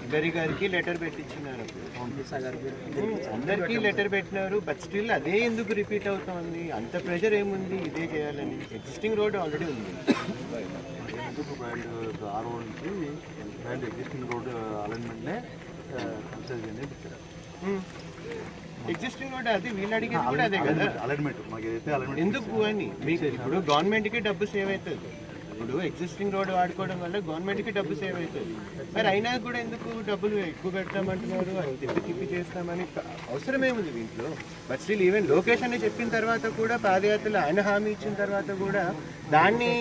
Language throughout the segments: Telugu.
గడ్కరీ గారికి లెటర్ పెట్టించినారు, అందరికీ లెటర్ పెట్టినారు. బట్ స్టిల్ అదే ఎందుకు రిపీట్ అవుతుంది? అంత ప్రెషర్ ఏముంది ఇదే చేయాలని? ఎగ్జిస్టింగ్ రోడ్ ఆల్రెడీ ఉంది. ఆ రోడ్ నుంచి ఎగ్జిస్టింగ్ రోడ్ అలైన్మెంట్నే కన్సిడర్ చేయండి ఇచ్చారు. ఎగ్జిస్టింగ్ రోడ్ అది వీళ్ళు అడిగేది కూడా అదే కదా, అలైన్మెంట్ మాకు ఏదైతే అలైన్మెంట్ ఎందుకు అని. మీకు ఇప్పుడు గవర్నమెంట్కి డబ్బు సేవ్ అవుతుంది. ఇప్పుడు ఎగ్జిస్టింగ్ రోడ్ వాడుకోవడం వల్ల గవర్నమెంట్కి డబ్బు సేవ్ అవుతుంది. మరి అయినా కూడా ఎందుకు డబ్బులు ఎక్కువ పెడతామంటున్నారు, అది తిప్పి చేస్తామని అవసరమేముంది దీంట్లో? బట్ స్టిల్ ఈవెన్ లొకేషన్ చెప్పిన తర్వాత కూడా పాదయాత్రలు ఆయన హామీ ఇచ్చిన తర్వాత కూడా దాన్ని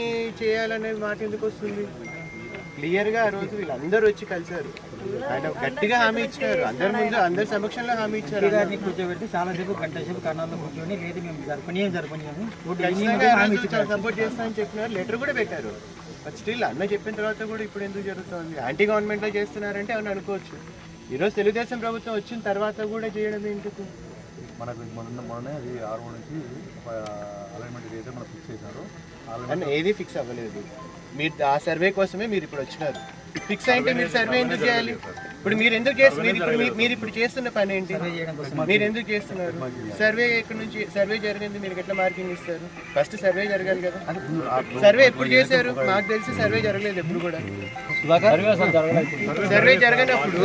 చేయాలనే మాట ఎందుకు వస్తుంది? క్లియర్గా ఆ రోజు వీళ్ళందరూ వచ్చి కలిశారు, ఆయన గట్టిగా హామీ ఇచ్చారు, అందరి ముందు అందరి సమక్షంలో హామీ ఇచ్చారు. కూర్చోబెట్టి చాలా సేపు గంట సేపు కర్ణాల్లో కూర్చొని లేదు మేము జరపని సపోర్ట్ చేస్తామని చెప్పినారు, లెటర్ కూడా పెట్టారు. బట్ స్టిల్ అన్న చెప్పిన తర్వాత కూడా ఇప్పుడు ఎందుకు జరుగుతుంది? యాంటీ గవర్నమెంట్లో చేస్తున్నారంటే అవును అనుకోవచ్చు. ఈరోజు తెలుగుదేశం ప్రభుత్వం వచ్చిన తర్వాత కూడా చేయడం ఎందుకు? మనకు మొన్ననే అది ఆరు నుంచి అలైన్మెంట్ ఏదైతే మనం ఫిక్స్ చేశారో ఏది ఫిక్స్ అవ్వలేదు. మీరు ఆ సర్వే కోసమే మీరు ఇప్పుడు వచ్చినారు. ఫిక్స్ అయితే మీరు సర్వే ఎందుకు చేయాలి? ఇప్పుడు మీరు ఎందుకు మీరు ఇప్పుడు చేస్తున్న పని ఏంటి? మీరు ఎందుకు చేస్తున్నారు? సర్వే ఎక్కడి నుంచి సర్వే జరిగింది, మీరు ఎట్లా మార్కింగ్ ఇస్తారు? ఫస్ట్ సర్వే జరగాలి కదా. సర్వే ఎప్పుడు చేశారు? మాకు తెలిసి సర్వే జరగలేదు ఎప్పుడు కూడా. సర్వే జరగనప్పుడు